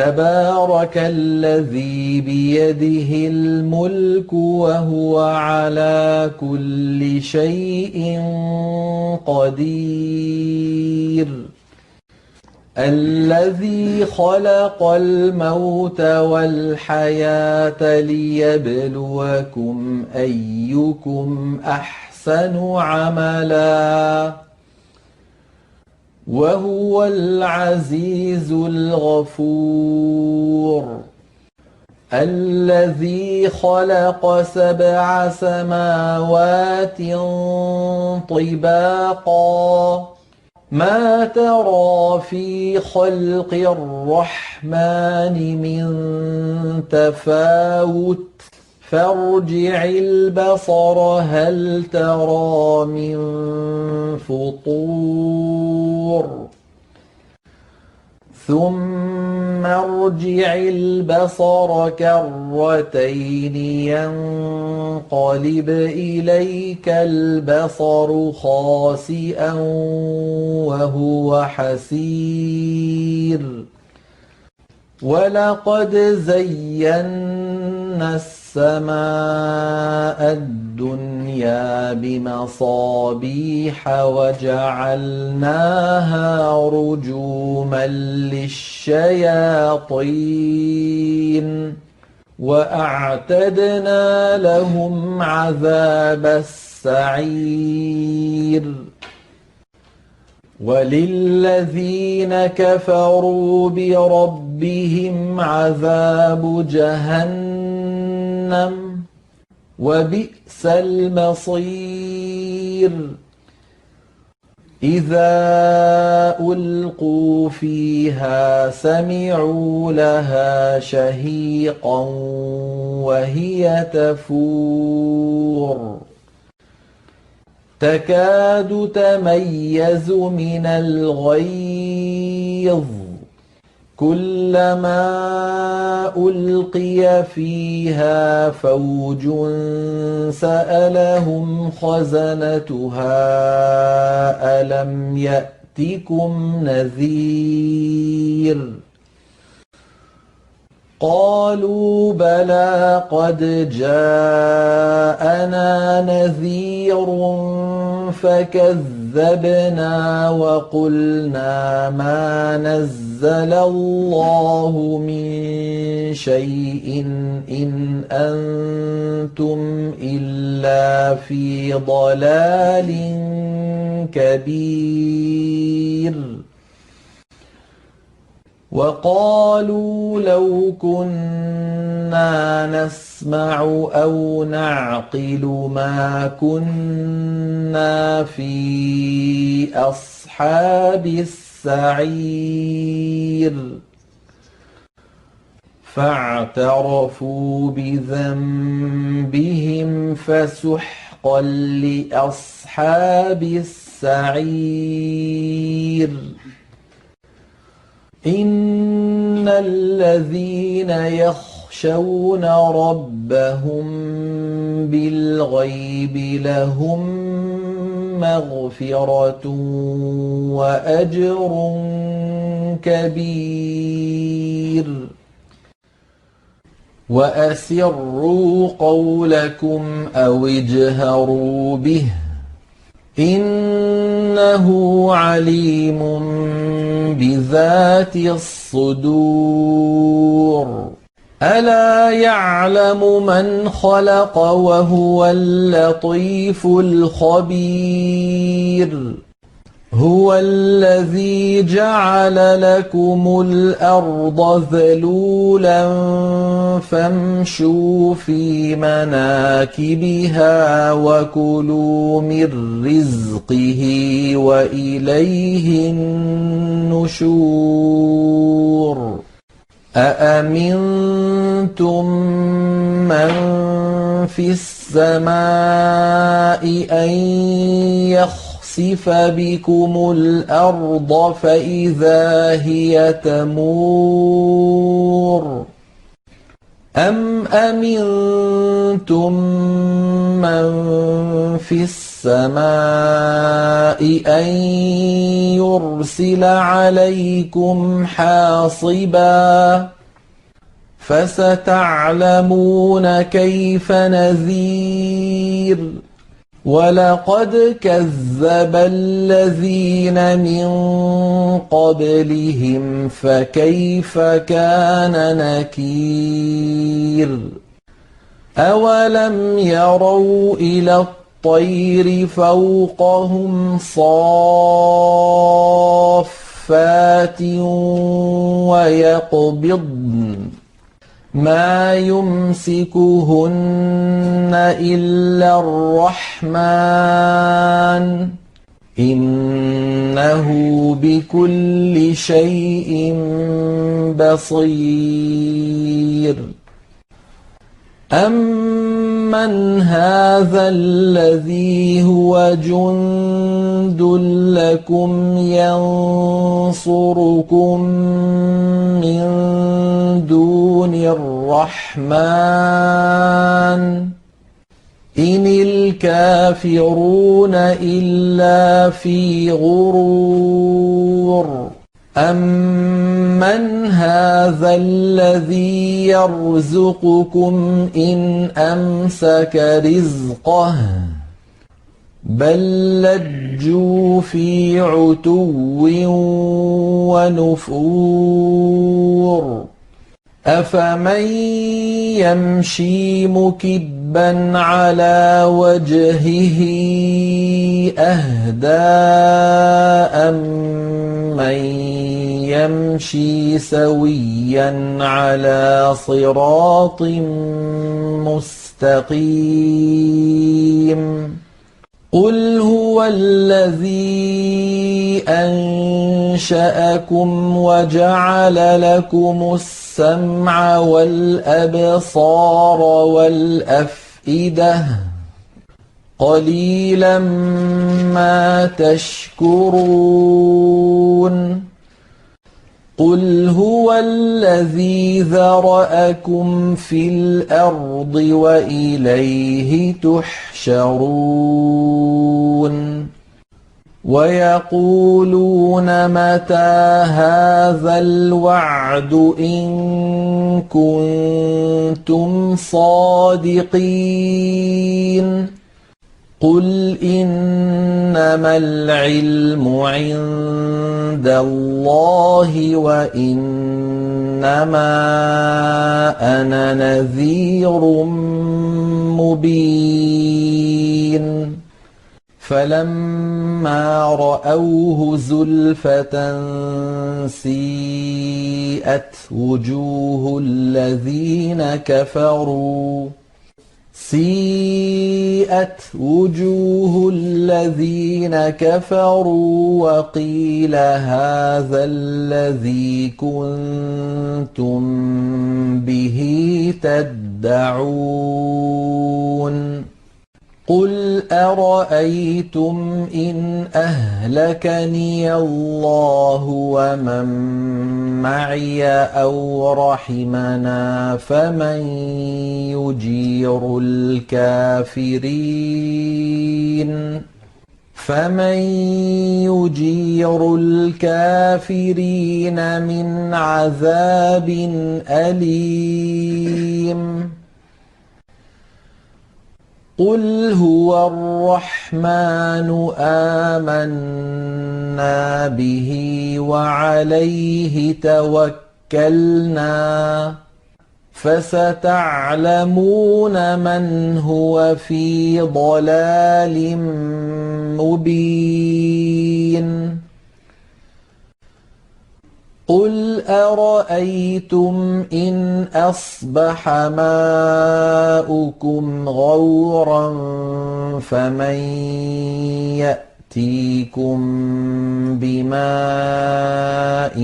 تبارك الذي بيده الملك وهو على كل شيء قدير الذي خلق الموت والحياة ليبلوكم أيكم أحسن عملا وهو العزيز الغفور الذي خلق 7 سماوات طباقا ما ترى في خلق الرحمن من تفاوت فارجع البصر هل ترى من فطور ثم ارجع البصر كرتين ينقلب إليك البصر خاسئا وهو حسير ولقد زينا السماء الدنيا بمصابيح وجعلناها رجوما للشياطين وأعتدنا لهم عذاب السعير وللذين كفروا بربهم عذاب جهنم وبئس المصير إذا ألقوا فيها سمعوا لها شهيقا وهي تفور تكاد تميز من الغيظ كلما ألقي فيها فوج سألهم خزنتها ألم يأتكم نذير قالوا بلى قد جاءنا نذير فكذبنا وقلنا ما نزل الله من شيء إن أنتم إلا في ضلال كبير وقالوا لو كنا نسمع أو نعقل ما كنا في أصحاب السعير فاعترفوا بذنبهم فسحقا لأصحاب السعير إن الذين يخشون ربهم بالغيب لهم مغفرة وأجر كبير وأسروا قولكم أو اجهروا به إنه عليم بذات الصدور ألا يعلم من خلق وهو اللطيف الخبير هو الذي جعل لكم الأرض ذلولا فامشوا في مناكبها وكلوا من رزقه وإليه النشور أأمنتم من في السماء أن يخسف بكم الأرض فإذا هي تمور أَمْ أَمِنْتُمْ مَنْ فِي السَّمَاءِ أَنْ يُرْسِلَ عَلَيْكُمْ حَاصِبًا فَسَتَعْلَمُونَ كَيْفَ نَذِيرِ وَلَقَدْ كَذَّبَ الَّذِينَ مِنْ قَبْلِهِمْ فَكَيْفَ كَانَ نَكِيرِ أَوَلَمْ يَرَوْا إِلَى الطَّيْرِ فَوْقَهُمْ صَافَّاتٍ وَيَقْبِضْنَ مَا يُمْسِكُهُنَّ إِلَّا الرَّحْمَنُ إِنَّهُ بِكُلِّ شَيْءٍ بَصِيرٌ أَمَّنْ هَذَا الَّذِي هُوَ جُندٌ لَّكُمْ يَنصُرُكُم مِّن دُونِ الرَّحْمَنِ إِنِ الْكَافِرُونَ إِلَّا فِي غُرُورٍ أَمَّنْ هَذَا الَّذِي يَرْزُقُكُمْ إِنْ أَمْسَكَ رِزْقَهُ بَل لَّجُّوا فِي عُتُوٍّ وَنُفُورٍ أَفَمَن يَمْشِي مُكِبًّا عَلَىٰ وَجْهِهِ أَهْدَىٰ أَمَّن يَمْشِي سَوِيًّا عَلَىٰ صِرَاطٍ مُّسْتَقِيمٍ قُلْ هُوَ الَّذِي أَنشَأَكُمْ وَجَعَلَ لَكُمُ السَّمْعَ وَالْأَبْصَارَ وَالْأَفْئِدَةَ قَلِيلًا مَّا تَشْكُرُونَ قُلْ هُوَ الَّذِي ذَرَأَكُمْ فِي الْأَرْضِ وَإِلَيْهِ تُحْشَرُونَ وَيَقُولُونَ مَتَىٰ هَٰذَا الْوَعْدُ إِن كُنتُمْ صَادِقِينَ قُلْ إِنَّمَا الْعِلْمُ عِندَ اللَّهِ وَإِنَّمَا أَنَا نَذِيرٌ مُّبِينٌ فَلَمَّا رَأَوْهُ زُلْفَةً سِيئَتْ وُجُوهُ الَّذِينَ كَفَرُوا وَقِيلَ هَٰذَا الَّذِي كُنتُم بِهِ تَدَّعُونَ قُلْ أَرَأَيْتُمْ إِنْ أَهْلَكَنِيَ اللَّهُ وَمَن مَّعِيَ أَوْ رَحِمَنَا فَمَن يُجِيرُ الْكَافِرِينَ مِنْ عَذَابٍ أَلِيمٍ قُلْ هُوَ الرَّحْمَٰنُ آمَنَّا بِهِ وَعَلَيْهِ تَوَكَّلْنَا فَسَتَعْلَمُونَ مَنْ هُوَ فِي ضَلَالٍ مُّبِينٍ قُلْ أَرَأَيْتُمْ إِنْ أَصْبَحَ مَاؤُكُمْ غَوْرًا فَمَن يَأْتِيكُم بِمَاءٍ